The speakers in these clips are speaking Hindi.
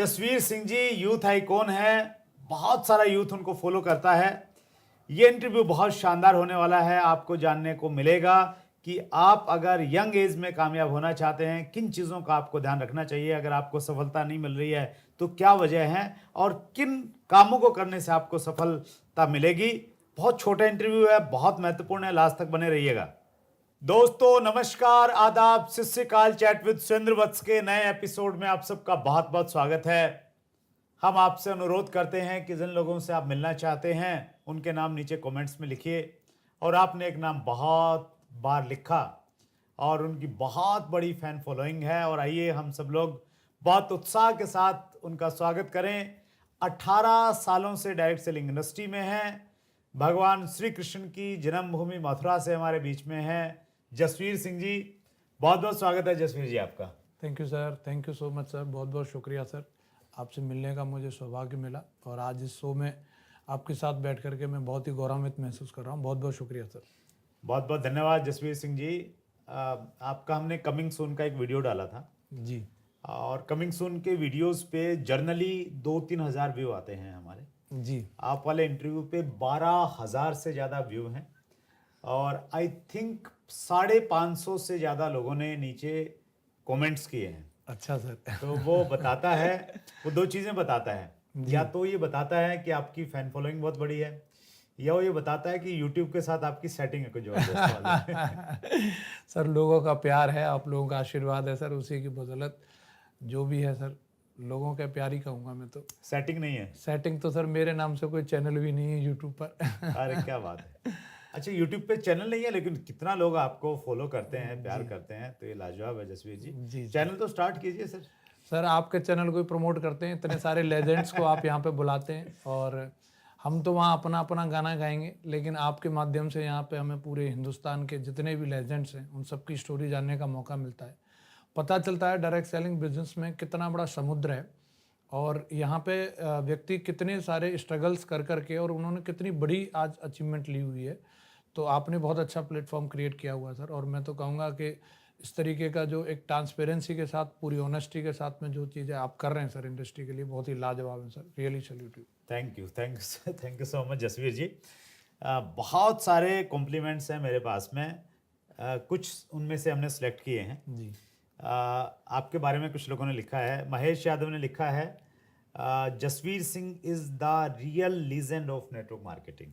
जसवीर सिंह जी यूथ आइकॉन है, बहुत सारा यूथ उनको फॉलो करता है। ये इंटरव्यू बहुत शानदार होने वाला है। आपको जानने को मिलेगा कि आप अगर यंग एज में कामयाब होना चाहते हैं, किन चीज़ों का आपको ध्यान रखना चाहिए। अगर आपको सफलता नहीं मिल रही है तो क्या वजह है और किन कामों को करने से आपको सफलता मिलेगी। बहुत छोटा इंटरव्यू है, बहुत महत्वपूर्ण है, लास्ट तक बने रहिएगा। दोस्तों नमस्कार, आदाब, सत श्री अकाल। चैट विद सुरेंद्र वत्स के नए एपिसोड में आप सबका बहुत बहुत स्वागत है। हम आपसे अनुरोध करते हैं कि जिन लोगों से आप मिलना चाहते हैं उनके नाम नीचे कमेंट्स में लिखिए। और आपने एक नाम बहुत बार लिखा और उनकी बहुत बड़ी फैन फॉलोइंग है, और आइए हम सब लोग बहुत उत्साह के साथ उनका स्वागत करें। 18 सालों से डायरेक्ट सेलिंग इंडस्ट्री में हैं, भगवान श्री कृष्ण की जन्मभूमि मथुरा से हमारे बीच में हैं जसवीर सिंह जी। बहुत बहुत स्वागत है जसवीर जी आपका। Thank you sir, thank you so much sir, बहुत बहुत शुक्रिया सर। आपसे मिलने का मुझे सौभाग्य मिला और आज इस शो में आपके साथ बैठ करके मैं बहुत ही गौरवान्वित महसूस कर रहा हूँ। बहुत बहुत शुक्रिया सर। बहुत बहुत धन्यवाद जसवीर सिंह जी। आपका हमने कमिंग सून का एक वीडियो डाला था जी और कमिंग सून के वीडियोस पे जर्नली 2-3 हज़ार व्यू आते हैं हमारे। जी आप वाले इंटरव्यू पे 12,000 से ज़्यादा व्यू हैं और आई थिंक 550 से ज़्यादा लोगों ने नीचे कमेंट्स किए हैं। अच्छा सर। तो वो बताता है, वो दो चीज़ें बताता है। जी। या तो ये बताता है कि आपकी फैन फॉलोइंग बहुत बड़ी है, या वो ये बताता है कि यूट्यूब के साथ आपकी सेटिंग है कुछ जबरदस्त वाली। सर लोगों का प्यार है, आप लोगों का आशीर्वाद है सर, उसी की बदौलत जो भी है सर, लोगों का प्यार ही कहूँगा मैं तो। सेटिंग नहीं है? सेटिंग तो सर मेरे नाम से कोई चैनल भी नहीं है यूट्यूब पर। अरे क्या बात है। अच्छा, यूट्यूब पे चैनल नहीं है, लेकिन कितना लोग आपको फॉलो करते हैं, प्यार करते हैं, तो ये लाजवाब है जसवीर जी। जी चैनल तो स्टार्ट कीजिए सर। सर आपके चैनल को ही प्रमोट करते हैं, इतने सारे लेजेंड्स को आप यहाँ पे बुलाते हैं और हम तो वहाँ अपना अपना गाना गाएंगे, लेकिन आपके माध्यम से यहाँ पे हमें पूरे हिंदुस्तान के जितने भी लेजेंड्स हैं उन सबकी स्टोरी जानने का मौका मिलता है। पता चलता है डायरेक्ट सेलिंग बिजनेस में कितना बड़ा समुद्र है और यहाँ पे व्यक्ति कितने सारे स्ट्रगल्स कर करके और उन्होंने कितनी बड़ी आज अचीवमेंट ली हुई है। तो आपने बहुत अच्छा प्लेटफॉर्म क्रिएट किया हुआ सर, और मैं तो कहूँगा कि इस तरीके का जो एक ट्रांसपेरेंसी के साथ, पूरी ऑनेस्टी के साथ में जो चीज़ें आप कर रहे हैं सर इंडस्ट्री के लिए, बहुत ही लाजवाब है sir. Really salute you. Thank you, thank you so much Jasvir ji. बहुत सारे कॉम्प्लीमेंट्स हैं मेरे पास में। कुछ उनमें से हमने सेलेक्ट किए हैं। जी आपके बारे में कुछ लोगों ने लिखा है। महेश यादव ने लिखा है, Jasvir Singh is the real legend of network marketing.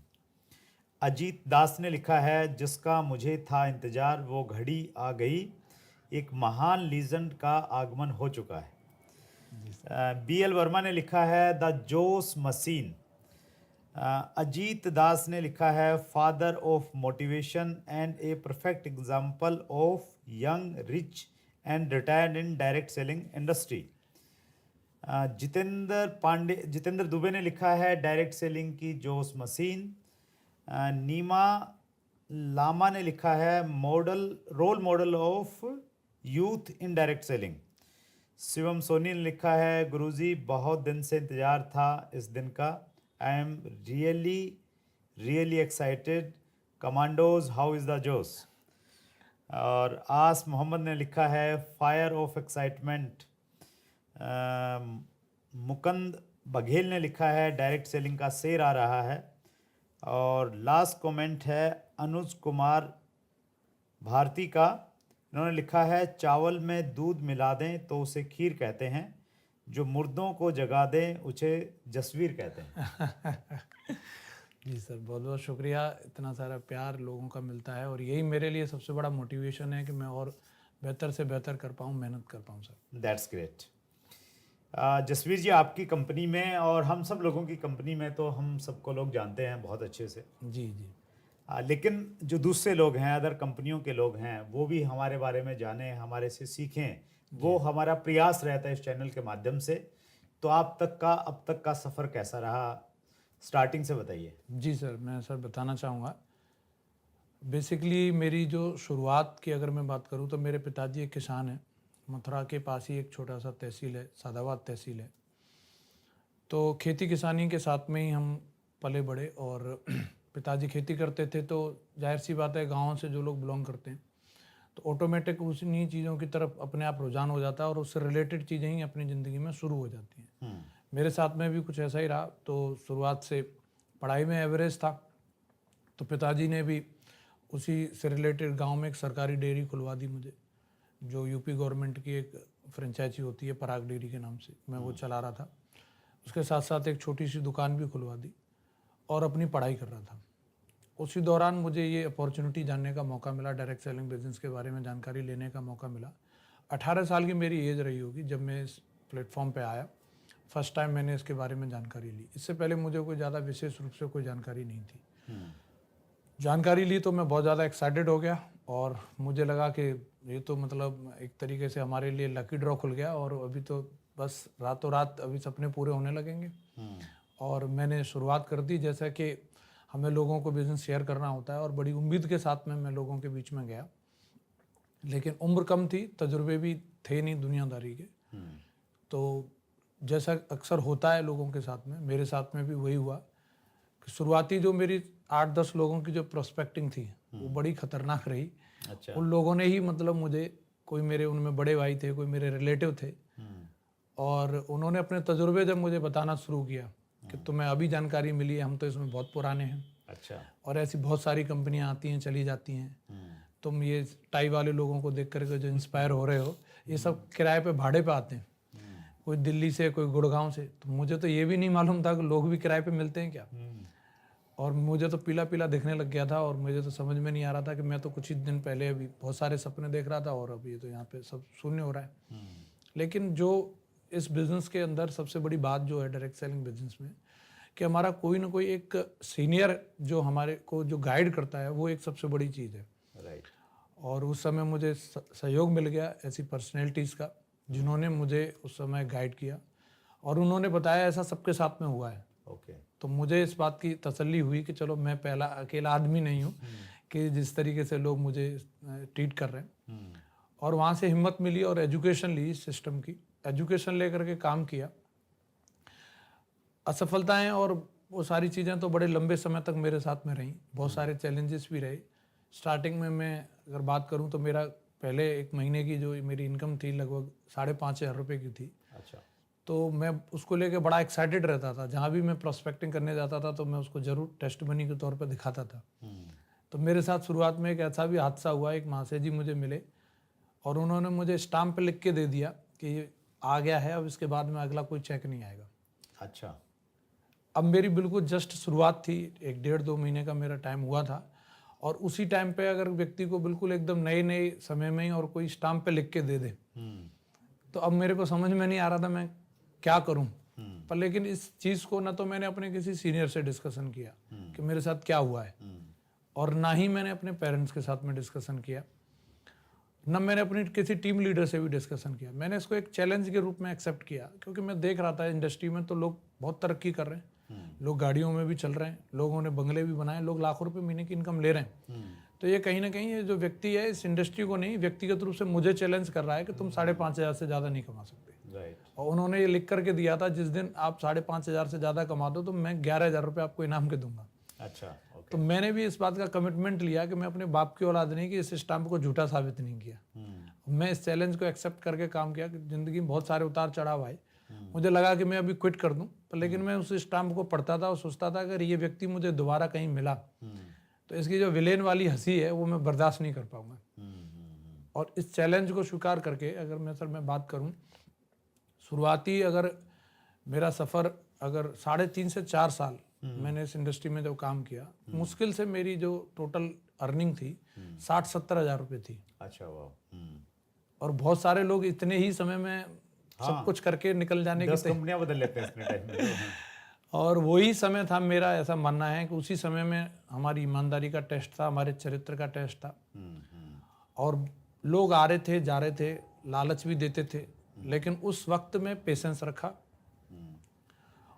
Ajit Das ने लिखा है, जिसका मुझे था इंतजार वो घड़ी आ गई, एक महान लीजेंड का आगमन हो चुका है। BL वर्मा ने लिखा है, the Jose machine. Ajit Das ने लिखा है, father of motivation and a perfect example of young rich and retired in direct selling industry. Jitendra Dubey ने लिखा है, डायरेक्ट सेलिंग की जोश मशीन। नीमा लामा ने लिखा है, role model of youth in direct selling. Shivam Soni ने लिखा है, गुरुजी बहुत दिन से इंतज़ार था इस दिन का, I am really excited, commandos how is the जोश। और आस मोहम्मद ने लिखा है, fire of excitement. Mukund Baghel ने लिखा है, डायरेक्ट सेलिंग का शेर आ रहा है। और लास्ट कमेंट है अनुज कुमार भारती का। इन्होंने लिखा है, चावल में दूध मिला दें तो उसे खीर कहते हैं, जो मुर्दों को जगा दें उसे जसवीर कहते हैं। जी सर, बहुत बहुत शुक्रिया। इतना सारा प्यार लोगों का मिलता है और यही मेरे लिए सबसे बड़ा मोटिवेशन है कि मैं और बेहतर से बेहतर कर पाऊँ, मेहनत कर पाऊँ sir. That's great. Jasvir ji, आपकी कंपनी में और हम सब लोगों की कंपनी में तो हम सबको लोग जानते हैं बहुत अच्छे से। जी जी लेकिन जो दूसरे लोग हैं, अदर कंपनियों के लोग हैं, वो भी हमारे बारे में जानें, हमारे से सीखें, वो हमारा प्रयास रहता है इस चैनल के माध्यम से। तो आप तक का अब तक का सफ़र कैसा रहा, स्टार्टिंग से बताइए। जी सर, मैं सर बताना चाहूँगा। बेसिकली मेरी जो शुरुआत की अगर मैं बात करूँ तो मेरे पिताजी एक किसान हैं। मथुरा के पास ही एक छोटा सा तहसील है, सादाबाद तहसील है। तो खेती किसानी के साथ में ही हम पले बड़े और पिताजी खेती करते थे, तो जाहिर सी बात है गाँव से जो लोग बिलोंग करते हैं तो ऑटोमेटिक उन्हीं चीज़ों की तरफ अपने आप रुझान हो जाता है और उससे रिलेटेड चीज़ें ही अपनी ज़िंदगी में शुरू हो जाती हैं। मेरे साथ में भी कुछ ऐसा ही रहा। तो शुरुआत से पढ़ाई में एवरेज था, तो पिताजी ने भी उसी से रिलेटेड गांव में एक सरकारी डेयरी खुलवा दी मुझे, जो यूपी गवर्नमेंट की एक फ्रेंचाइजी होती है पराग डेयरी के नाम से, मैं वो चला रहा था। उसके साथ साथ एक छोटी सी दुकान भी खुलवा दी और अपनी पढ़ाई कर रहा था। उसी दौरान मुझे ये अपॉर्चुनिटी जानने का मौका मिला, डायरेक्ट सेलिंग बिजनेस के बारे में जानकारी लेने का मौका मिला। 18 साल की मेरी एज रही होगी जब मैं इस प्लेटफॉर्म पे आया। फर्स्ट टाइम मैंने इसके बारे में जानकारी ली। इससे पहले मुझे कोई ज़्यादा विशेष रूप से कोई जानकारी नहीं थी। जानकारी ली तो मैं बहुत ज़्यादा एक्साइटेड हो गया और मुझे लगा कि ये तो मतलब एक तरीके से हमारे लिए लकी ड्रॉ खुल गया और अभी तो बस रातों रात अभी सपने पूरे होने लगेंगे। और मैंने शुरुआत कर दी, जैसा कि हमें लोगों को बिज़नेस शेयर करना होता है, और बड़ी उम्मीद के साथ में मैं लोगों के बीच में गया। लेकिन उम्र कम थी, तजुर्बे भी थे नहीं दुनियादारी के। तो जैसा अक्सर होता है लोगों के साथ में, मेरे साथ में भी वही हुआ कि शुरुआती जो मेरी 8-10 लोगों की जो प्रोस्पेक्टिंग थी वो बड़ी खतरनाक रही। अच्छा। उन लोगों ने ही मतलब मुझे, कोई मेरे उनमें बड़े भाई थे, कोई मेरे रिलेटिव थे, और उन्होंने अपने तजुर्बे जब मुझे बताना शुरू किया कि तुम्हें अभी जानकारी मिली है, हम तो इसमें बहुत पुराने हैं। अच्छा। और ऐसी बहुत सारी कंपनियां आती हैं चली जाती हैं, तुम ये टाई वाले लोगों को देख करके जो इंस्पायर हो रहे हो, ये सब किराए पे भाड़े पे आते हैं, कोई दिल्ली से, कोई गुड़गांव से। तो मुझे तो ये भी नहीं मालूम था कि लोग भी किराए पे मिलते हैं क्या। और मुझे तो पीला पीला दिखने लग गया था और मुझे तो समझ में नहीं आ रहा था कि मैं तो कुछ ही दिन पहले अभी बहुत सारे सपने देख रहा था और अभी तो यहाँ पे सब शून्य हो रहा है। लेकिन जो इस बिज़नेस के अंदर सबसे बड़ी बात जो है डायरेक्ट सेलिंग बिजनेस में, कि हमारा कोई ना कोई एक सीनियर जो हमारे को जो गाइड करता है, वो एक सबसे बड़ी चीज़ है। राइट। और उस समय मुझे सहयोग मिल गया ऐसी पर्सनैलिटीज़ का, जिन्होंने मुझे उस समय गाइड किया और उन्होंने बताया ऐसा सबके साथ में हुआ है। ओके। तो मुझे इस बात की तसल्ली हुई कि चलो मैं पहला अकेला आदमी नहीं हूँ कि जिस तरीके से लोग मुझे ट्रीट कर रहे हैं। और वहाँ से हिम्मत मिली और एजुकेशन ली इस सिस्टम की, एजुकेशन लेकर के काम किया। असफलताएं और वो सारी चीज़ें तो बड़े लंबे समय तक मेरे साथ में रहीं, बहुत सारे चैलेंजेस भी रहे। स्टार्टिंग में मैं अगर बात करूं तो मेरा पहले एक महीने की जो मेरी इनकम थी लगभग 5,500 रुपये की थी। अच्छा। तो मैं उसको लेके बड़ा एक्साइटेड रहता था। जहाँ भी मैं प्रोस्पेक्टिंग करने जाता था तो मैं उसको ज़रूर टेस्ट मनी के तौर पर दिखाता था। तो मेरे साथ शुरुआत में एक ऐसा भी हादसा हुआ, एक महाशय जी मुझे मिले और उन्होंने मुझे स्टाम्प पे लिख के दे दिया कि ये आ गया है, अब इसके बाद में अगला कोई चेक नहीं आएगा। अच्छा। अब मेरी बिल्कुल जस्ट शुरुआत थी, 1-1.5-2 महीने का मेरा टाइम हुआ था, और उसी टाइम पे अगर व्यक्ति को बिल्कुल एकदम नए नए समय में ही और कोई स्टाम्प पे लिख के दे दे, तो अब मेरे को समझ में नहीं आ रहा था मैं क्या करूं। पर लेकिन इस चीज़ को ना तो मैंने अपने किसी सीनियर से डिस्कशन किया कि मेरे साथ क्या हुआ है, और ना ही मैंने अपने पेरेंट्स के साथ में डिस्कशन किया, न मैंने अपनी किसी टीम लीडर से भी डिस्कशन किया। मैंने इसको एक चैलेंज के रूप में एक्सेप्ट किया, क्योंकि मैं देख रहा था इंडस्ट्री में तो लोग बहुत तरक्की कर रहे हैं, लोग गाड़ियों में भी चल रहे हैं, लोगों ने बंगले भी बनाए, लोग लाखों रुपए महीने की इनकम ले रहे हैं। तो ये कहीं ना कहीं ये जो व्यक्ति है इस इंडस्ट्री को नहीं, व्यक्तिगत रूप से मुझे चैलेंज कर रहा है कि तुम 5,500 से ज़्यादा नहीं कमा सकते। राइट। और उन्होंने ये लिख करके दिया था, जिस दिन आप 5,500 से ज़्यादा कमा दो तो मैं 11,000 रुपये आपको इनाम के दूंगा। अच्छा। तो मैंने भी इस बात का कमिटमेंट लिया कि मैं अपने बाप की औलाद नहीं कि इस स्टाम्प को झूठा साबित नहीं किया। मैं इस चैलेंज को एक्सेप्ट करके काम किया कि ज़िंदगी में बहुत सारे उतार चढ़ाव आए। मुझे लगा कि मैं अभी क्विट कर दूं, पर लेकिन मैं उस स्टाम्प को पढ़ता था और सोचता था अगर ये व्यक्ति मुझे दोबारा कहीं मिला तो इसकी जो विलेन वाली हंसी है वो मैं बर्दाश्त नहीं कर पाऊंगा। और इस चैलेंज को स्वीकार करके अगर मैं बात करूं, शुरुआती अगर मेरा सफ़र अगर 3.5 से 4 साल मैंने इस इंडस्ट्री में जब काम किया, मुश्किल से मेरी जो टोटल अर्निंग थी 60-70 हज़ार रुपये थी। अच्छा। वाह। और बहुत सारे लोग इतने ही समय में सब कुछ करके निकल जाने 10 कंपनियां बदल लेते हैं इतने टाइम में। और वही समय था, मेरा ऐसा मानना है कि उसी समय में हमारी ईमानदारी का टेस्ट था, हमारे चरित्र का टेस्ट था। और लोग आ रहे थे, जा रहे थे, लालच भी देते थे, लेकिन उस वक्त में पेशेंस रखा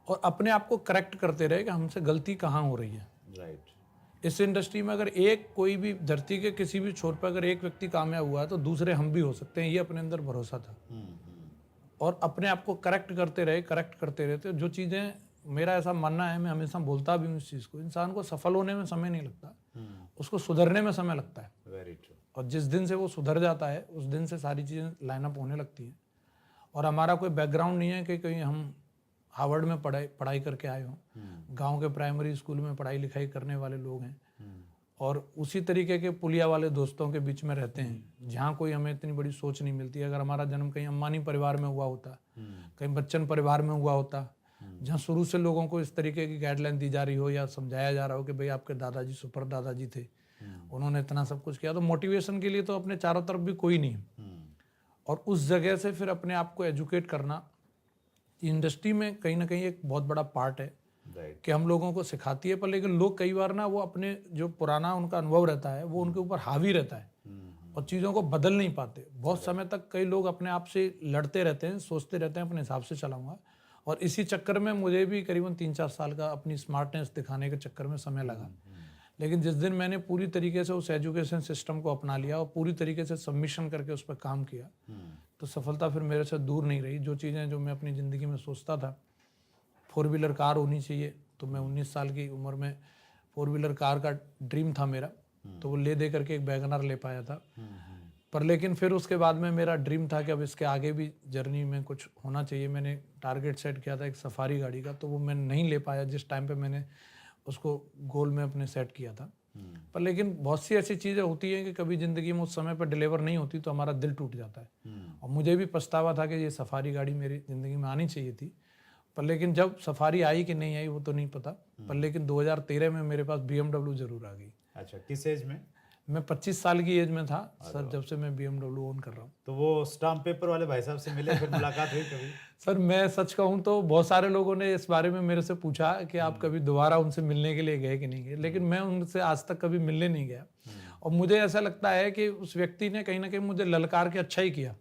और अपने आप को करेक्ट करते रहे कि हमसे गलती कहाँ हो रही है। राइट। इस इंडस्ट्री में अगर एक कोई भी धरती के किसी भी छोर पर अगर एक व्यक्ति कामयाब हुआ है तो दूसरे हम भी हो सकते हैं, ये अपने अंदर भरोसा था। और अपने आप को करेक्ट करते रहे। तो जो चीज़ें, मेरा ऐसा मानना है, मैं हमेशा बोलता भी हूँ इस चीज़ को, इंसान को सफल होने में समय नहीं लगता, उसको सुधरने में समय लगता है। Very true. और जिस दिन से वो सुधर जाता है उस दिन से सारी चीज़ें लाइनअप होने लगती हैं। और हमारा कोई बैकग्राउंड नहीं है कि कहीं हम हार्वर्ड में पढ़ाई करके आए हों। गांव के प्राइमरी स्कूल में पढ़ाई लिखाई करने वाले लोग हैं और उसी तरीके के पुलिया वाले दोस्तों के बीच में रहते हैं जहाँ कोई हमें इतनी बड़ी सोच नहीं मिलती। अगर हमारा जन्म कहीं अंबानी परिवार में हुआ होता, कहीं बच्चन परिवार में हुआ होता, जहाँ शुरू से लोगों को इस तरीके की गाइडलाइन दी जा रही हो या समझाया जा रहा हो कि भाई आपके दादाजी सुपर दादाजी थे, उन्होंने इतना सब कुछ किया, तो मोटिवेशन के लिए तो अपने चारों तरफ भी कोई नहीं है। और उस जगह से फिर अपने आप को एजुकेट करना इंडस्ट्री में कहीं ना कहीं एक बहुत बड़ा पार्ट है कि हम लोगों को सिखाती है। पर लेकिन लोग कई बार ना वो अपने जो पुराना उनका अनुभव रहता है वो उनके ऊपर हावी रहता है और चीज़ों को बदल नहीं पाते। बहुत समय तक कई लोग अपने आप से लड़ते रहते हैं, सोचते रहते हैं अपने हिसाब से चलाऊंगा, और इसी चक्कर में मुझे भी करीबन 3-4 साल का अपनी स्मार्टनेस दिखाने के चक्कर में समय लगा। लेकिन जिस दिन मैंने पूरी तरीके से उस एजुकेशन सिस्टम को अपना लिया और पूरी तरीके से सबमिशन करके उस पर काम किया तो सफलता फिर मेरे से दूर नहीं रही। जो चीज़ें जो मैं अपनी ज़िंदगी में सोचता था, 4 व्हीलर कार होनी चाहिए, तो मैं 19 साल की उम्र में 4 व्हीलर कार का ड्रीम था मेरा, तो वो ले दे करके एक वैगनर ले पाया था। पर लेकिन फिर उसके बाद में मेरा ड्रीम था कि अब इसके आगे भी जर्नी में कुछ होना चाहिए। मैंने टारगेट सेट किया था एक सफारी गाड़ी का, तो वो मैं नहीं ले पाया जिस टाइम पे मैंने उसको गोल में अपने सेट किया था। पर लेकिन बहुत सी ऐसी चीज़ें होती हैं कि कभी ज़िंदगी में उस समय पर डिलीवर नहीं होती तो हमारा दिल टूट जाता है। और मुझे भी पछतावा था कि ये सफारी गाड़ी मेरी ज़िंदगी में आनी चाहिए थी, पर लेकिन जब सफारी आई कि नहीं आई वो तो नहीं पता। पर लेकिन 2013 में मेरे पास BMW ज़रूर आ गई। अच्छा, किस एज में? मैं 25 साल की एज में था सर, जब से मैं BMW ओन कर रहा हूँ। तो वो स्टाम्प पेपर वाले भाई साहब से मिले, फिर मुलाकात हुई कभी? सर मैं सच कहूँ तो बहुत सारे लोगों ने इस बारे में मेरे से पूछा कि आप कभी दोबारा उनसे मिलने के लिए गए कि नहीं गए, लेकिन मैं उनसे आज तक कभी मिलने नहीं गया। और मुझे ऐसा लगता है कि उस व्यक्ति ने कहीं ना कहीं मुझे ललकार के अच्छा ही किया।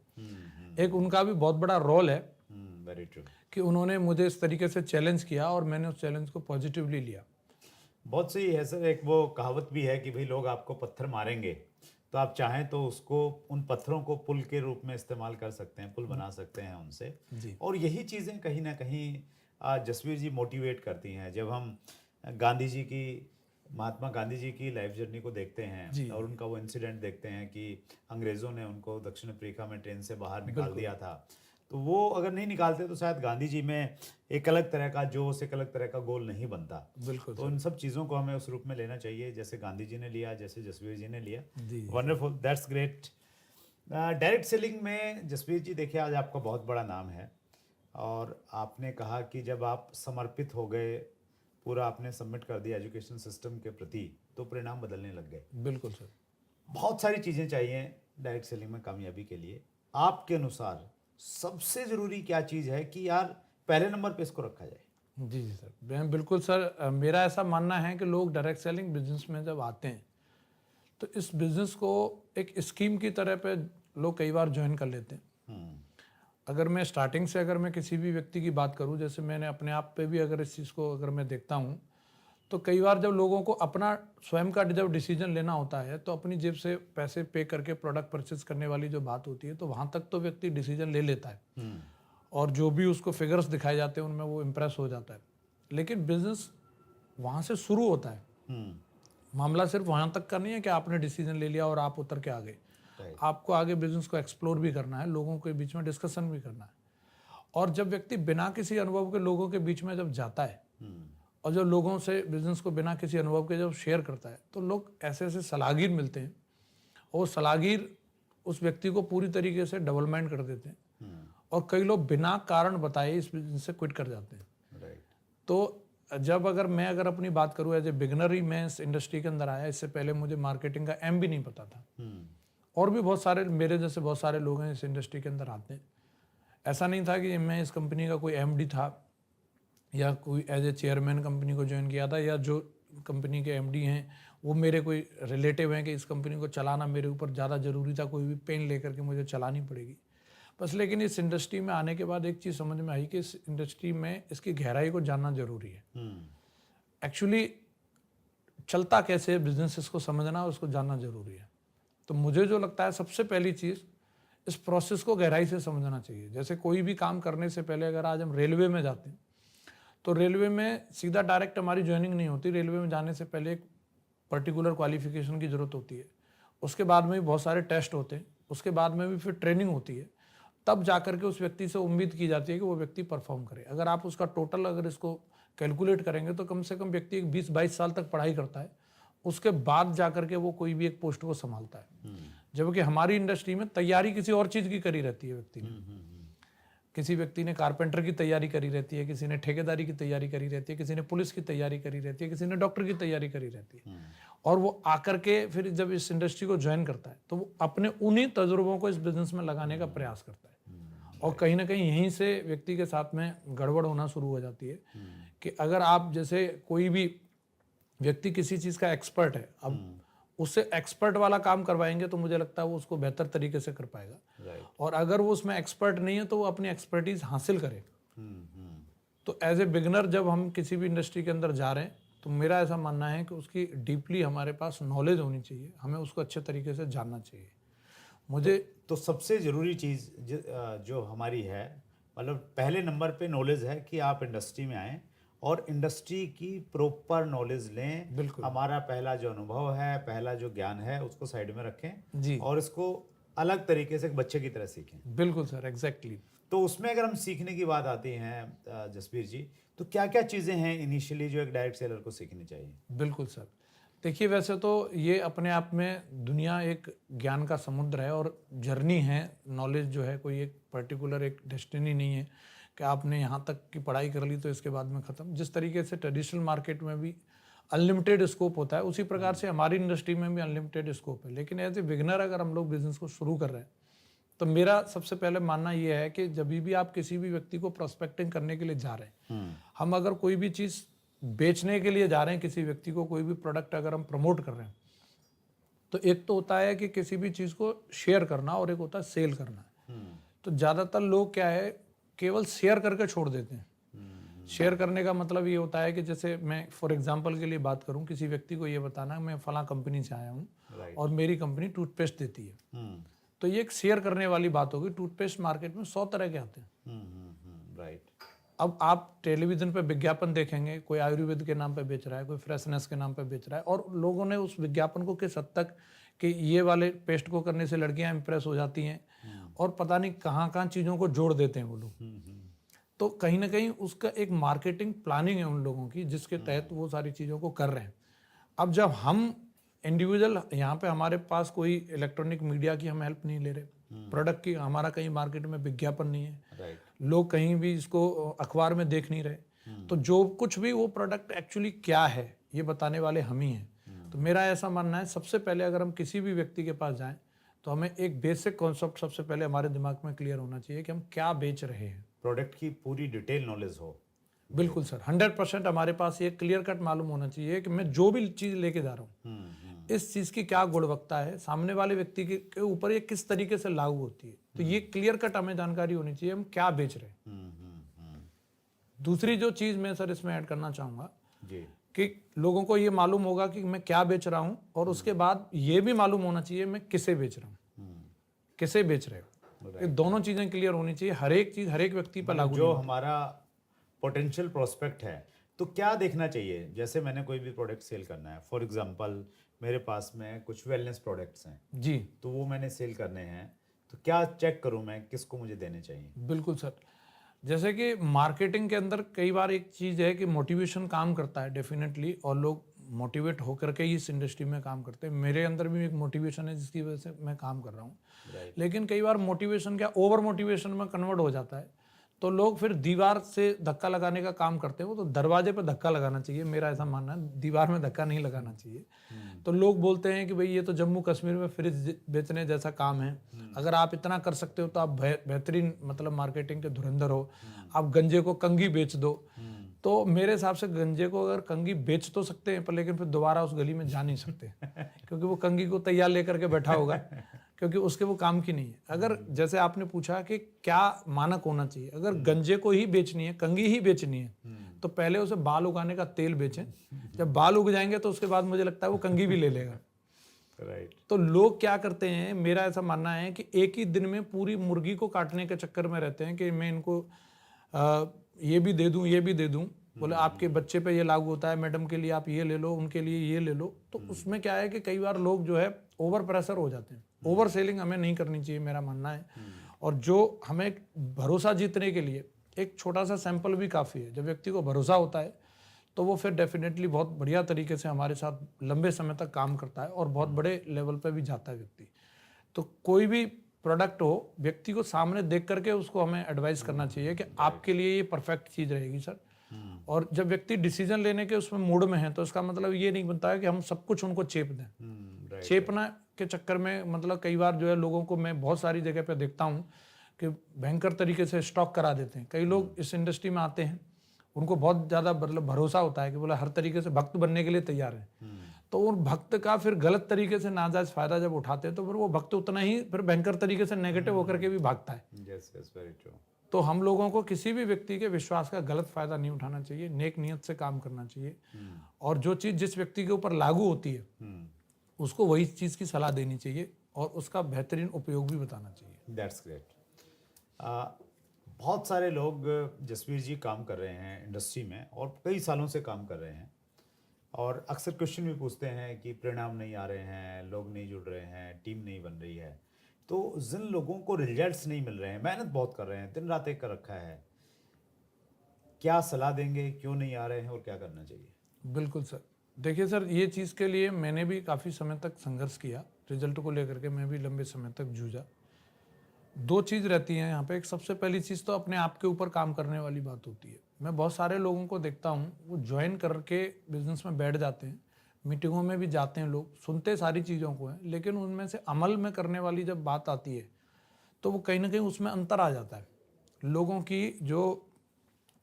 एक उनका भी बहुत बड़ा रोल है वेरी ट्रू कि उन्होंने मुझे इस तरीके से चैलेंज किया और मैंने उस चैलेंज को पॉजिटिवली लिया। बहुत सही है सर। एक वो कहावत भी है कि भाई लोग आपको पत्थर मारेंगे तो आप चाहें तो उसको, उन पत्थरों को पुल के रूप में इस्तेमाल कर सकते हैं, पुल बना सकते हैं उनसे जी। और यही चीज़ें कहीं ना कहीं जसवीर जी मोटिवेट करती हैं। जब हम गांधी जी की, महात्मा गांधी जी की लाइफ जर्नी को देखते हैं और उनका वो इंसिडेंट देखते हैं कि अंग्रेज़ों ने उनको दक्षिण अफ्रीका में ट्रेन से बाहर निकाल दिया था, तो वो अगर नहीं निकालते तो शायद गांधी जी में एक अलग तरह का जोश, एक अलग तरह का गोल नहीं बनता। बिल्कुल। तो इन सब चीज़ों को हमें उस रूप में लेना चाहिए जैसे गांधी जी ने लिया, जैसे जसवीर जी ने लिया। Wonderful, that's great. Direct selling में जसवीर जी देखिए आज आपका बहुत बड़ा नाम है और आपने कहा कि जब आप समर्पित हो गए, पूरा आपने सबमिट कर दिया एजुकेशन सिस्टम के प्रति, तो परिणाम बदलने लग गए। बिल्कुल सर। बहुत सारी चीज़ें चाहिए डायरेक्ट सेलिंग में कामयाबी के लिए। आपके अनुसार सबसे ज़रूरी क्या चीज़ है कि यार पहले नंबर पे इसको रखा जाए? जी जी सर, मैं बिल्कुल सर, मेरा ऐसा मानना है कि लोग डायरेक्ट सेलिंग बिजनेस में जब आते हैं तो इस बिज़नेस को एक स्कीम की तरह पे लोग कई बार ज्वाइन कर लेते हैं। अगर मैं स्टार्टिंग से अगर मैं किसी भी व्यक्ति की बात करूं, जैसे मैंने अपने आप पे भी अगर इस चीज़ को अगर मैं देखता हूं, तो कई बार जब लोगों को अपना स्वयं का जब डिसीजन लेना होता है तो अपनी जेब से पैसे पे करके प्रोडक्ट परचेज करने वाली जो बात होती है, तो वहाँ तक तो व्यक्ति डिसीजन ले लेता है और जो भी उसको फिगर्स दिखाए जाते हैं उनमें वो इम्प्रेस हो जाता है। लेकिन बिजनेस वहाँ से शुरू होता है। मामला सिर्फ वहाँ तक का नहीं है कि आपने डिसीजन ले लिया और आप उतर के आ गए। आपको आगे बिजनेस को एक्सप्लोर भी करना है, लोगों के बीच में डिस्कशन भी करना है। और जब व्यक्ति बिना किसी अनुभव के लोगों के बीच में जब जाता है और जो लोगों से बिजनेस को बिना किसी अनुभव के जब शेयर करता है, तो लोग ऐसे ऐसे सलाहगीर मिलते हैं और सलाहगीर उस व्यक्ति को पूरी तरीके से डेवलपमेंट कर देते हैं और कई लोग बिना कारण बताए इस बिजनेस से क्विट कर जाते हैं। तो जब अगर अपनी बात करूँ एज ए बिगनर ही मैं इस इंडस्ट्री के अंदर आया, इससे पहले मुझे मार्केटिंग का एम भी नहीं पता था। और भी बहुत सारे मेरे जैसे बहुत सारे लोग हैं इस इंडस्ट्री के अंदर आते हैं। ऐसा नहीं था कि मैं इस कंपनी का कोई एमडी था या कोई एज ए चेयरमैन कंपनी को ज्वाइन किया था, या जो कंपनी के एमडी हैं वो मेरे कोई रिलेटिव हैं कि इस कंपनी को चलाना मेरे ऊपर ज़्यादा ज़रूरी था, कोई भी पेन लेकर के मुझे चलानी पड़ेगी बस। लेकिन इस इंडस्ट्री में आने के बाद एक चीज़ समझ में आई कि इस इंडस्ट्री में इसकी गहराई को जानना ज़रूरी है। एक्चुअली चलता कैसे है बिजनेस, इसको समझना और उसको जानना ज़रूरी है। तो मुझे जो लगता है सबसे पहली चीज़, इस प्रोसेस को गहराई से समझना चाहिए। जैसे कोई भी काम करने से पहले अगर आज हम रेलवे में जाते हैं तो रेलवे में सीधा डायरेक्ट हमारी ज्वाइनिंग नहीं होती। रेलवे में जाने से पहले एक पर्टिकुलर क्वालिफिकेशन की ज़रूरत होती है। उसके बाद में भी बहुत सारे टेस्ट होते हैं, उसके बाद में भी फिर ट्रेनिंग होती है, तब जा करके उस व्यक्ति से उम्मीद की जाती है कि वो व्यक्ति परफॉर्म करे। अगर आप उसका टोटल अगर इसको कैलकुलेट करेंगे तो कम से कम व्यक्ति एक 20-22 साल तक पढ़ाई करता है, उसके बाद जा करके वो कोई भी एक पोस्ट को संभालता है। जबकि हमारी इंडस्ट्री में तैयारी किसी और चीज़ की करी रहती है व्यक्ति ने। किसी व्यक्ति ने कारपेंटर की तैयारी करी रहती है, किसी ने ठेकेदारी की तैयारी करी रहती है, किसी ने पुलिस की तैयारी करी रहती है, किसी ने डॉक्टर की तैयारी करी रहती है। और वो आकर के फिर जब इस इंडस्ट्री को ज्वाइन करता है तो वो अपने उन्हीं तजुर्बों को इस बिजनेस में लगाने का प्रयास करता है। और कहीं ना कहीं यहीं से व्यक्ति के साथ में गड़बड़ होना शुरू हो जाती है कि अगर आप जैसे कोई भी व्यक्ति किसी चीज़ का एक्सपर्ट है, अब उससे एक्सपर्ट वाला काम करवाएंगे तो मुझे लगता है वो उसको बेहतर तरीके से कर पाएगा। और अगर वो उसमें एक्सपर्ट नहीं है तो वो अपनी एक्सपर्टीज हासिल करे। तो एज ए बिगनर जब हम किसी भी इंडस्ट्री के अंदर जा रहे हैं तो मेरा ऐसा मानना है कि उसकी डीपली हमारे पास नॉलेज होनी चाहिए, हमें उसको अच्छे तरीके से जानना चाहिए। मुझे तो सबसे ज़रूरी चीज़ जो हमारी है, मतलब पहले नंबर पे नॉलेज है कि आप इंडस्ट्री में आएँ और इंडस्ट्री की प्रॉपर नॉलेज लें। बिल्कुल। हमारा पहला जो अनुभव है, पहला जो ज्ञान है उसको साइड में रखें जी, और इसको अलग तरीके से एक बच्चे की तरह सीखें। बिल्कुल सर, एग्जैक्टली। तो उसमें अगर हम सीखने की बात आती है जसबीर जी, तो क्या क्या चीज़ें हैं इनिशियली जो एक डायरेक्ट सेलर को सीखनी चाहिए? बिल्कुल सर, देखिए वैसे तो ये अपने आप में दुनिया एक ज्ञान का समुद्र है और जर्नी है। नॉलेज जो है कोई एक पर्टिकुलर एक डेस्टिनी नहीं है कि आपने यहाँ तक की पढ़ाई कर ली तो इसके बाद में ख़त्म। जिस तरीके से ट्रेडिशनल मार्केट में भी अनलिमिटेड स्कोप होता है, उसी प्रकार से हमारी इंडस्ट्री में भी अनलिमिटेड स्कोप है। लेकिन एज ए बिगनर अगर हम लोग बिजनेस को शुरू कर रहे हैं तो मेरा सबसे पहले मानना ये है कि जब भी आप किसी भी व्यक्ति को प्रोस्पेक्टिंग करने के लिए जा रहे हैं, हम अगर कोई भी चीज़ बेचने के लिए जा रहे हैं, किसी व्यक्ति को कोई भी प्रोडक्ट अगर हम प्रमोट कर रहे हैं, तो एक तो होता है कि किसी भी चीज़ को शेयर करना और एक होता है सेल करना है। तो ज़्यादातर लोग क्या है केवल शेयर करके छोड़ देते हैं। शेयर करने का मतलब ये होता है कि जैसे मैं फॉर एग्जांपल के लिए बात करूं, किसी व्यक्ति को ये बताना मैं फलां कंपनी से आया हूं और मेरी कंपनी टूथपेस्ट देती है, तो ये एक शेयर करने वाली बात होगी। टूथपेस्ट मार्केट में 100 तरह के आते हैं। राइट। अब आप टेलीविजन पे विज्ञापन देखेंगे, कोई आयुर्वेद के नाम पे बेच रहा है, कोई फ्रेशनेस के नाम पे बेच रहा है, और लोगों ने उस विज्ञापन को किस हद तक कि ये वाले पेस्ट को करने से लड़कियां इंप्रेस हो जाती हैं और पता नहीं कहाँ कहाँ चीज़ों को जोड़ देते हैं वो लोग। तो कहीं ना कहीं उसका एक मार्केटिंग प्लानिंग है उन लोगों की जिसके तहत वो सारी चीज़ों को कर रहे हैं। अब जब हम इंडिविजुअल यहाँ पे हमारे पास कोई इलेक्ट्रॉनिक मीडिया की हम हेल्प नहीं ले रहे, प्रोडक्ट की हमारा कहीं मार्केट में विज्ञापन नहीं है, लोग कहीं भी इसको अखबार में देख नहीं रहे, तो जो कुछ भी वो प्रोडक्ट एक्चुअली क्या है ये बताने वाले हम ही हैं। तो मेरा ऐसा मानना है सबसे पहले अगर हम किसी भी व्यक्ति के पास जाएं तो हमें एक बेसिक कॉन्सेप्ट सबसे पहले हमारे दिमाग में क्लियर होना चाहिए कि हम क्या बेच रहे हैं। प्रोडक्ट की पूरी डिटेल नॉलेज हो। बिल्कुल सर, 100% हमारे पास ये क्लियर कट मालूम होना चाहिए कि मैं जो भी चीज़ लेके जा रहा हूँ इस चीज़ की क्या गुणवत्ता है, सामने वाले व्यक्ति के ऊपर ये किस तरीके से लागू होती है। तो ये क्लियर कट हमें जानकारी होनी चाहिए हम क्या बेच रहे हैं। दूसरी जो चीज़ मैं सर इसमें ऐड करना चाहूँगा कि लोगों को ये मालूम होगा कि मैं क्या बेच रहा हूँ और उसके बाद ये भी मालूम होना चाहिए मैं किसे बेच रहा हूँ, किसे बेच रहे हो। ये दोनों चीज़ें क्लियर होनी चाहिए। हर एक चीज़ हर एक व्यक्ति पर लागू जो हमारा पोटेंशियल प्रोस्पेक्ट है तो क्या देखना चाहिए। जैसे मैंने कोई भी प्रोडक्ट सेल करना है, फॉर एग्जांपल मेरे पास में कुछ वेलनेस प्रोडक्ट्स हैं जी, तो वो मैंने सेल करने हैं, तो क्या चेक करूं मैं, किसको मुझे देने चाहिए? बिल्कुल सर, जैसे कि मार्केटिंग के अंदर कई बार एक चीज़ है कि मोटिवेशन काम करता है डेफिनेटली, और लोग मोटिवेट होकर के ही इस इंडस्ट्री में काम करते हैं। मेरे अंदर भी एक मोटिवेशन है जिसकी वजह से मैं काम कर रहा हूँ। लेकिन कई बार मोटिवेशन क्या ओवर मोटिवेशन में कन्वर्ट हो जाता है, तो लोग फिर दीवार से धक्का लगाने का काम करते हैं। वो तो दरवाजे पे धक्का लगाना चाहिए, मेरा ऐसा मानना है, दीवार में धक्का नहीं लगाना चाहिए। तो लोग बोलते हैं कि भाई ये तो जम्मू कश्मीर में फ्रिज बेचने जैसा काम है, अगर आप इतना कर सकते हो तो आप बेहतरीन मतलब मार्केटिंग के धुरंधर हो, आप गंजे को कंघी बेच दो। तो मेरे हिसाब से गंजे को अगर कंघी बेच तो सकते हैं पर लेकिन फिर दोबारा उस गली में जा नहीं सकते क्योंकि वो कंघी को तैयार लेकर के बैठा होगा, क्योंकि उसके वो काम की नहीं है। अगर जैसे आपने पूछा कि क्या मानक होना चाहिए, अगर गंजे को ही बेचनी है, कंघी ही बेचनी है, तो पहले उसे बाल उगाने का तेल बेचें। जब बाल उग जाएंगे तो उसके बाद मुझे लगता है वो कंघी भी ले लेगा। राइट। तो लोग क्या करते हैं, मेरा ऐसा मानना है कि एक ही दिन में पूरी मुर्गी को काटने के चक्कर में रहते हैं कि मैं इनको ये भी दे दूं, ये भी दे दूं, बोले आपके बच्चे पे ये लागू होता है, मैडम के लिए आप ये ले लो, उनके लिए ये ले लो। तो उसमें क्या है कि कई बार लोग जो है ओवर प्रेशर हो जाते हैं। ओवर सेलिंग हमें नहीं करनी चाहिए, मेरा मानना है। और जो हमें भरोसा जीतने के लिए एक छोटा सा सैंपल भी काफ़ी है। जब व्यक्ति को भरोसा होता है तो वो फिर डेफिनेटली बहुत बढ़िया तरीके से हमारे साथ लंबे समय तक काम करता है और बहुत बड़े लेवल पर भी जाता है व्यक्ति। तो कोई भी प्रोडक्ट हो, व्यक्ति को सामने देख करके उसको हमें एडवाइस करना चाहिए कि आपके लिए ये परफेक्ट चीज़ रहेगी सर। और जब व्यक्ति डिसीजन लेने के उसमें मूड में है तो इसका मतलब ये नहीं बनता है कि हम सब कुछ उनको चेप दें। चेपना के चक्कर में मतलब कई बार जो है लोगों को मैं बहुत सारी जगह पे देखता हूँ कि भयंकर तरीके से स्टॉक करा देते हैं। कई लोग इस इंडस्ट्री में आते हैं, उनको बहुत ज़्यादा मतलब भरोसा होता है कि बोला हर तरीके से भक्त बनने के लिए तैयार है। तो उन भक्त का फिर गलत तरीके से नाजायज फायदा जब उठाते हैं तो फिर वो भक्त उतना ही फिर भयंकर तरीके से नेगेटिव होकर के भी भागता है। Yes yes, very true. तो हम लोगों को किसी भी व्यक्ति के विश्वास का गलत फायदा नहीं उठाना चाहिए, नेक नियत से काम करना चाहिए। और जो चीज़ जिस व्यक्ति के ऊपर लागू होती है उसको वही चीज़ की सलाह देनी चाहिए और उसका बेहतरीन उपयोग भी बताना चाहिए। That's great. बहुत सारे लोग जसवीर जी काम कर रहे हैं इंडस्ट्री में और कई सालों से काम कर रहे हैं और अक्सर क्वेश्चन भी पूछते हैं कि परिणाम नहीं आ रहे हैं, लोग नहीं जुड़ रहे हैं, टीम नहीं बन रही है। तो जिन लोगों को रिजल्ट्स नहीं मिल रहे हैं, मेहनत बहुत कर रहे हैं, दिन रात एक कर रखा है, क्या सलाह देंगे, क्यों नहीं आ रहे हैं और क्या करना चाहिए? बिल्कुल सर, देखिए सर, ये चीज़ के लिए मैंने भी काफ़ी समय तक संघर्ष किया। रिजल्ट को लेकर के मैं भी लंबे समय तक जूझा। दो चीज़ रहती हैं यहाँ पे। एक सबसे पहली चीज़ तो अपने आप के ऊपर काम करने वाली बात होती है। मैं बहुत सारे लोगों को देखता हूँ, वो ज्वाइन करके बिजनेस में बैठ जाते हैं, मीटिंगों में भी जाते हैं, लोग सुनते सारी चीज़ों को हैं, लेकिन उनमें से अमल में करने वाली जब बात आती है तो वो कहीं ना कहीं उसमें अंतर आ जाता है। लोगों की जो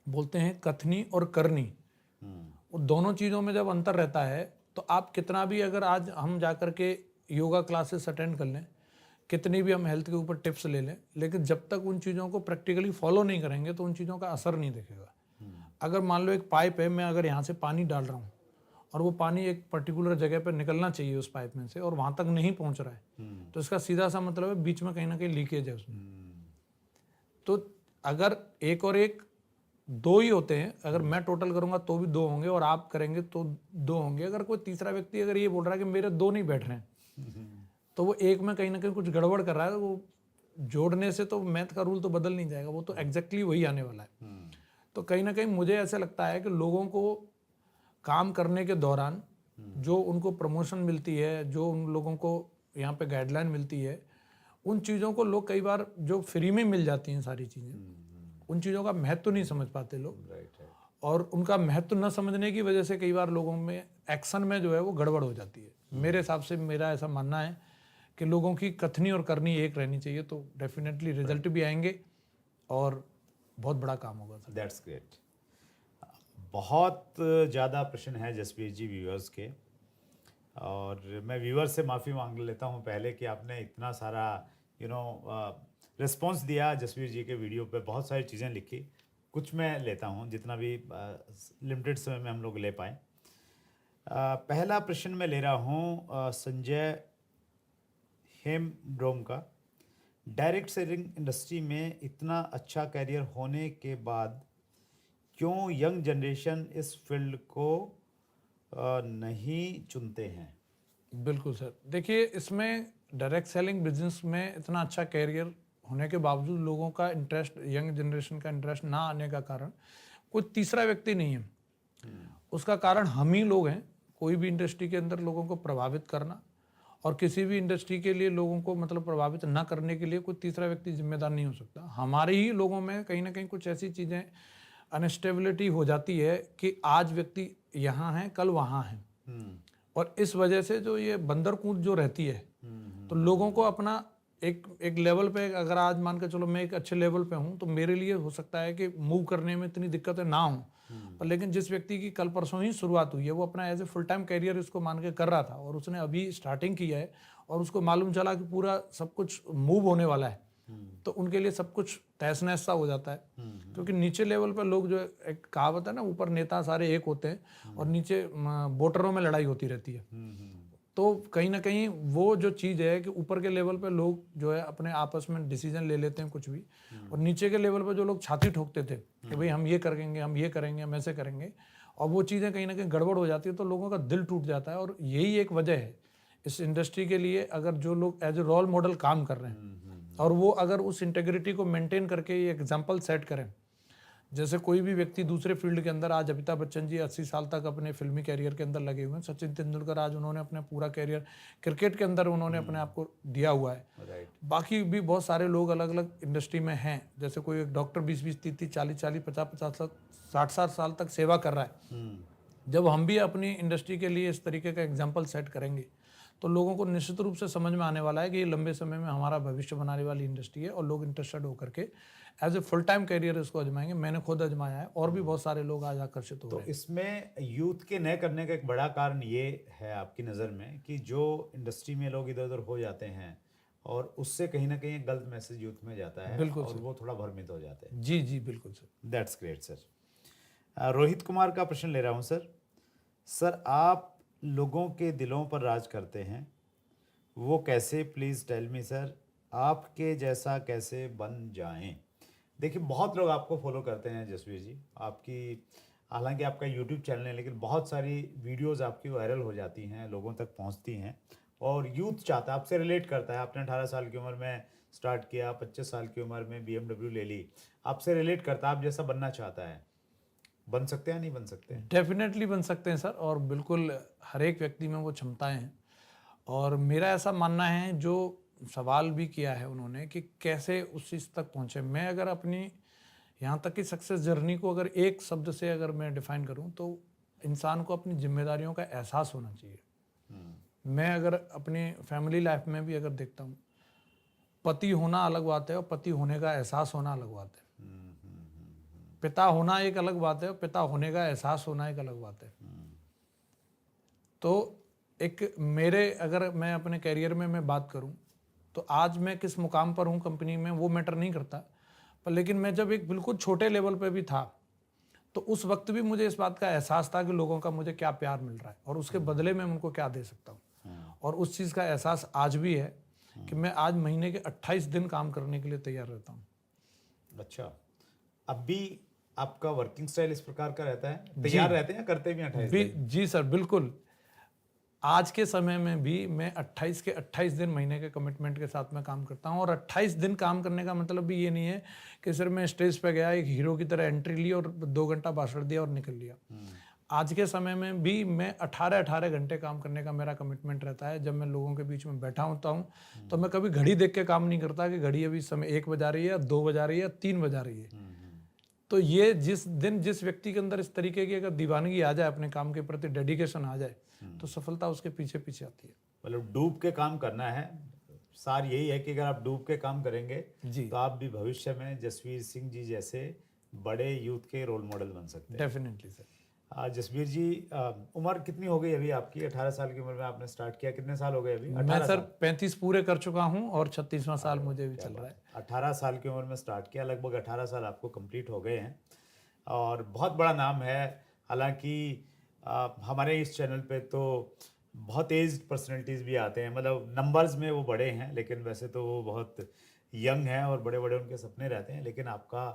बोलते हैं कथनी और करनी, वो दोनों चीज़ों में जब अंतर रहता है तो आप कितना भी, अगर आज हम जा कर के योगा क्लासेस अटेंड कर लें, कितनी भी हम हेल्थ के ऊपर टिप्स ले लें, लेकिन जब तक उन चीज़ों को प्रैक्टिकली फॉलो नहीं करेंगे तो उन चीज़ों का असर नहीं दिखेगा। अगर मान लो एक पाइप है, मैं अगर यहाँ से पानी डाल रहा हूँ और वो पानी एक पर्टिकुलर जगह पर निकलना चाहिए उस पाइप में से और वहाँ तक नहीं पहुँच रहा है, तो इसका सीधा सा मतलब है बीच में कहीं ना कहीं लीकेज है उसमें। तो अगर एक और एक दो ही होते हैं, अगर मैं टोटल करूंगा तो भी दो होंगे और आप करेंगे तो दो होंगे। अगर कोई तीसरा व्यक्ति अगर ये बोल रहा है कि मेरे दो नहीं बैठ रहे हैं, तो वो एक में कहीं ना कहीं कुछ गड़बड़ कर रहा है। वो जोड़ने से तो मैथ का रूल तो बदल नहीं जाएगा, वो तो एग्जैक्टली वही आने वाला है। तो कहीं ना कहीं मुझे ऐसा लगता है कि लोगों को काम करने के दौरान जो उनको प्रमोशन मिलती है, जो उन लोगों को यहाँ पे गाइडलाइन मिलती है, उन चीज़ों को लोग कई बार जो फ्री में मिल जाती हैं सारी चीज़ें, उन चीज़ों का महत्व नहीं समझ पाते लोग। और उनका महत्व न समझने की वजह से कई बार लोगों में एक्शन में जो है वो गड़बड़ हो जाती है। मेरे हिसाब से मेरा ऐसा मानना है कि लोगों की कथनी और करनी एक रहनी चाहिए, तो डेफिनेटली रिजल्ट भी आएंगे और बहुत बड़ा काम होगा सर। That's great. बहुत ज़्यादा प्रश्न है जसवीर जी व्यूअर्स के, और मैं व्यूअर्स से माफ़ी मांग लेता हूँ पहले कि आपने इतना सारा रिस्पॉन्स दिया जसवीर जी के वीडियो पे, बहुत सारी चीज़ें लिखी। कुछ मैं लेता हूँ जितना भी लिमिटेड समय में हम लोग ले पाएँ। पहला प्रश्न मैं ले रहा हूँ संजय हेमब्रोम का। डायरेक्ट सेलिंग इंडस्ट्री में इतना अच्छा करियर होने के बाद क्यों यंग जनरेशन इस फील्ड को नहीं चुनते हैं? बिल्कुल सर, देखिए इसमें डायरेक्ट सेलिंग बिजनेस में इतना अच्छा कैरियर होने के बावजूद लोगों का इंटरेस्ट, यंग जनरेशन का इंटरेस्ट ना आने का कारण कोई तीसरा व्यक्ति नहीं है। उसका कारण हम ही लोग हैं। कोई भी इंडस्ट्री के अंदर लोगों को प्रभावित करना और किसी भी इंडस्ट्री के लिए लोगों को मतलब प्रभावित ना करने के लिए कोई तीसरा व्यक्ति जिम्मेदार नहीं हो सकता। हमारे ही लोगों में कहीं ना कहीं कुछ ऐसी चीज़ें, अनस्टेबिलिटी हो जाती है कि आज व्यक्ति यहाँ है, कल वहाँ है, और इस वजह से जो ये बंदर कूद जो रहती है, तो लोगों को अपना एक लेवल पे, अगर आज मान के चलो मैं एक अच्छे लेवल पे हूँ तो मेरे लिए हो सकता है कि मूव करने में इतनी दिक्कतें ना हो, पर लेकिन जिस व्यक्ति की कल परसों ही शुरुआत हुई है, वो अपना as a full time career इसको मान के कर रहा था और उसने अभी स्टार्टिंग की है और उसको मालूम चला कि पूरा सब कुछ मूव होने वाला है, तो उनके लिए सब कुछ तहस नहस सा हो जाता है। क्योंकि नीचे लेवल पर लोग, जो एक कहावत है ना, ऊपर नेता सारे एक होते हैं और नीचे वोटरों में लड़ाई होती रहती है। तो कहीं ना कहीं वो जो चीज़ है कि ऊपर के लेवल पे लोग जो है अपने आपस में डिसीजन ले लेते हैं कुछ भी, और नीचे के लेवल पे जो लोग छाती ठोकते थे कि भाई हम ये करेंगे, हम ये करेंगे, हम ऐसे करेंगे, और वो चीज़ें कहीं ना कहीं गड़बड़ हो जाती है, तो लोगों का दिल टूट जाता है। और यही एक वजह है इस इंडस्ट्री के लिए, अगर जो लोग एज ए रोल मॉडल काम कर रहे हैं और वो अगर उस इंटेग्रिटी को मेंटेन करके ये एग्जाम्पल सेट करें, जैसे कोई भी व्यक्ति दूसरे फील्ड के अंदर, आज अमिताभ बच्चन जी 80 साल तक अपने फिल्मी कैरियर के अंदर लगे हुए हैं, सचिन तेंदुलकर आज उन्होंने अपना पूरा कैरियर क्रिकेट के अंदर उन्होंने अपने आप को दिया हुआ है, राइट, बाकी भी बहुत सारे लोग अलग अलग इंडस्ट्री में हैं, जैसे कोई एक डॉक्टर 20-20, 30-30, 40-40, 50-50, 60-60 साल तक सेवा कर रहा है। जब हम भी अपनी इंडस्ट्री के लिए इस तरीके का एग्जाम्पल सेट करेंगे तो लोगों को निश्चित रूप से समझ में आने वाला है कि ये लंबे समय में हमारा भविष्य बनाने वाली इंडस्ट्री है, और लोग इंटरेस्टेड होकर के as a full time career इसको आजमाएंगे। मैंने खुद आजमाया है, और भी बहुत सारे लोग आज आकर्षित हो तो रहे हैं। इसमें यूथ के नए करने का एक बड़ा कारण ये है आपकी नज़र में कि जो इंडस्ट्री में लोग इधर उधर हो जाते हैं और उससे कहीं ना कहीं एक गलत मैसेज यूथ में जाता है बिल्कुल और सर। वो थोड़ा भ्रमित हो जाते हैं। जी जी बिल्कुल sir. That's great sir. Rohit Kumar का प्रश्न ले रहा हूँ सर। सर, आप लोगों के दिलों पर राज करते हैं, वो कैसे? प्लीज़ टेल मी सर, आपके जैसा कैसे बन जाएं? देखिए, बहुत लोग आपको फॉलो करते हैं जसवीर जी, आपकी, हालांकि आपका यूट्यूब चैनल है लेकिन बहुत सारी वीडियोस आपकी वायरल हो जाती हैं, लोगों तक पहुंचती हैं, और यूथ चाहता है, आपसे रिलेट करता है। आपने 18 साल की उम्र में स्टार्ट किया, 25 साल की उम्र में BMW ले ली, आपसे रिलेट करता है, आप जैसा बनना चाहता है। बन सकते हैं, नहीं बन सकते? डेफिनेटली बन सकते हैं सर, और बिल्कुल हर एक व्यक्ति में वो क्षमताएं हैं। और मेरा ऐसा मानना है, जो सवाल भी किया है उन्होंने कि कैसे उस चीज़ तक पहुँचे, मैं अगर अपनी यहाँ तक की सक्सेस जर्नी को अगर एक शब्द से अगर मैं डिफाइन करूँ तो इंसान को अपनी जिम्मेदारियों का एहसास होना चाहिए। मैं अगर अपनी फैमिली लाइफ में भी अगर देखता हूँ, पति होना अलग बात है और पति होने का एहसास होना अलग बात है। पिता होना एक अलग बात है और पिता होने का एहसास होना एक अलग बात है। तो एक मेरे, अगर मैं अपने करियर में मैं बात करूं तो आज मैं किस मुकाम पर हूं कंपनी में वो मैटर नहीं करता, पर लेकिन मैं जब एक बिल्कुल छोटे लेवल पे भी था तो उस वक्त भी मुझे इस बात का एहसास था कि लोगों का मुझे क्या प्यार मिल रहा है और उसके बदले में उनको क्या दे सकता हूँ। और उस चीज़ का एहसास आज भी है कि मैं आज महीने के 28 दिन काम करने के लिए तैयार रहता हूँ। अच्छा, अब भी आपका वर्किंग स्टाइल इस प्रकार का रहता है? तैयार रहते हैं या करते भी 28 दिन? जी सर, बिल्कुल। आज के समय में भी मैं 28 के 28 दिन महीने के कमिटमेंट के साथ में काम करता हूं। और 28 दिन काम करने का मतलब भी ये नहीं है कि सर मैं स्टेज पे गया, एक हीरो की तरह एंट्री ली और 2 घंटा भाषण दिया और निकल लिया। आज के समय में भी मैं 18-18 घंटे काम करने का मेरा कमिटमेंट रहता है। जब मैं लोगों के बीच में बैठा होता हूँ तो मैं कभी घड़ी देख के काम नहीं करता कि घड़ी अभी समय 1 बजा रही है, 2 बजा रही है, 3 बजा रही है। तो ये जिस दिन जिस व्यक्ति के अंदर इस तरीके की अगर दीवानगी आ जाए, अपने काम के प्रति डेडिकेशन आ जाए, तो सफलता उसके पीछे पीछे आती है। मतलब डूब के काम करना है। सार यही है कि अगर आप डूब के काम करेंगे जी, तो आप भी भविष्य में जसवीर सिंह जी जैसे बड़े यूथ के रोल मॉडल बन सकते हैं। Definitely sir. जसवीर जी, उम्र कितनी हो गई अभी आपकी? 18 साल की उम्र में आपने स्टार्ट किया, कितने साल हो गए अभी? मैं 18 सर साल 35 पूरे कर चुका हूँ और 36वां साल मुझे भी क्या चल रहा है। बात है। 18 साल की उम्र में स्टार्ट किया, लगभग 18 साल आपको कंप्लीट हो गए हैं और बहुत बड़ा नाम है। हालांकि हमारे इस चैनल पे तो बहुत एज्ड पर्सनैलिटीज़ भी आते हैं, मतलब नंबर्स में वो बड़े हैं लेकिन वैसे तो वो बहुत यंग हैं और बड़े बड़े उनके सपने रहते हैं। लेकिन आपका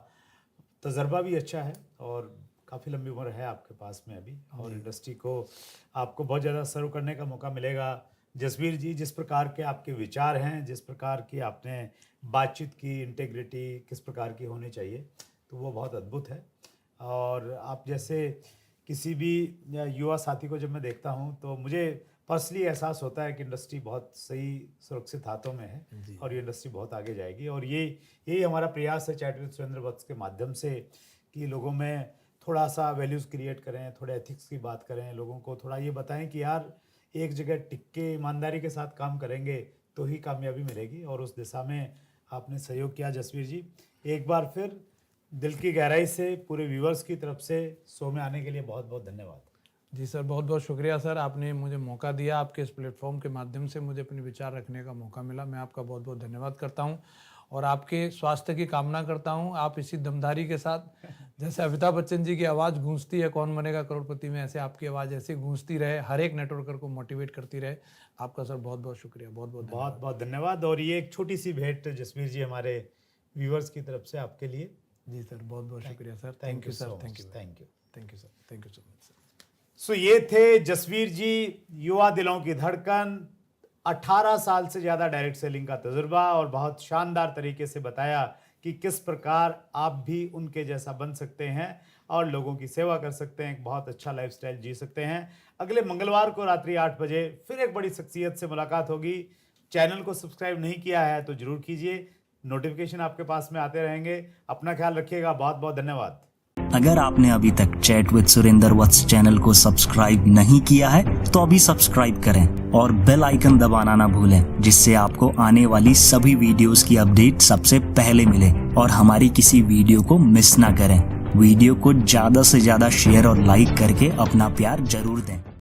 तजर्बा भी अच्छा है और काफ़ी लंबी उम्र है आपके पास में अभी, और इंडस्ट्री को आपको बहुत ज़्यादा सर्व करने का मौका मिलेगा। जसवीर जी, जिस प्रकार के आपके विचार हैं, जिस प्रकार की आपने बातचीत की, इंटेग्रिटी किस प्रकार की होनी चाहिए, तो वो बहुत अद्भुत है। और आप जैसे किसी भी युवा साथी को जब मैं देखता हूं तो मुझे पर्सनली एहसास होता है कि इंडस्ट्री बहुत सही सुरक्षित हाथों में है और ये इंडस्ट्री बहुत आगे जाएगी। और यही हमारा प्रयास है चैट विद सुरेंद्र वत्स के माध्यम से कि लोगों में थोड़ा सा वैल्यूज़ क्रिएट करें, थोड़े एथिक्स की बात करें, लोगों को थोड़ा ये बताएं कि यार एक जगह टिक के ईमानदारी के साथ काम करेंगे तो ही कामयाबी मिलेगी। और उस दिशा में आपने सहयोग किया जसवीर जी। एक बार फिर दिल की गहराई से पूरे व्यूअर्स की तरफ से शो में आने के लिए बहुत बहुत धन्यवाद। जी सर, बहुत बहुत शुक्रिया सर, आपने मुझे मौका दिया, आपके इस प्लेटफॉर्म के माध्यम से मुझे अपने विचार रखने का मौका मिला। मैं आपका बहुत बहुत धन्यवाद करता हूं और आपके स्वास्थ्य की कामना करता हूं। आप इसी दमदारी के साथ, जैसे अमिताभ बच्चन जी की आवाज़ गूंजती है कौन बनेगा करोड़पति में, ऐसे आपकी आवाज़ ऐसे गूंजती रहे, हर एक नेटवर्कर को मोटिवेट करती रहे। आपका सर बहुत बहुत शुक्रिया, बहुत बहुत धन्यवाद। बहुत बहुत धन्यवाद। और ये एक छोटी सी भेंट जसवीर जी हमारे व्यूअर्स की तरफ से आपके लिए। जी सर, बहुत बहुत शुक्रिया sir. Thank you sir, sir, thank you, thank you, thank you sir, thank you so much sir. So ये थे जसवीर जी, युवा दिलों की धड़कन, 18 साल से ज़्यादा डायरेक्ट सेलिंग का तजुर्बा, और बहुत शानदार तरीके से बताया कि किस प्रकार आप भी उनके जैसा बन सकते हैं और लोगों की सेवा कर सकते हैं, एक बहुत अच्छा लाइफस्टाइल जी सकते हैं। अगले मंगलवार को रात्रि 8 बजे फिर एक बड़ी शख्सियत से मुलाकात होगी। चैनल को सब्सक्राइब नहीं किया है तो ज़रूर कीजिए, नोटिफिकेशन आपके पास में आते रहेंगे। अपना ख्याल रखिएगा, बहुत बहुत धन्यवाद। अगर आपने अभी तक chat with Surendra Vats channel को सब्सक्राइब नहीं किया है तो अभी सब्सक्राइब करें और बेल आइकन दबाना ना भूलें, जिससे आपको आने वाली सभी वीडियोस की अपडेट सबसे पहले मिले और हमारी किसी वीडियो को मिस ना करें। वीडियो को ज्यादा से ज्यादा शेयर और लाइक करके अपना प्यार जरूर दें।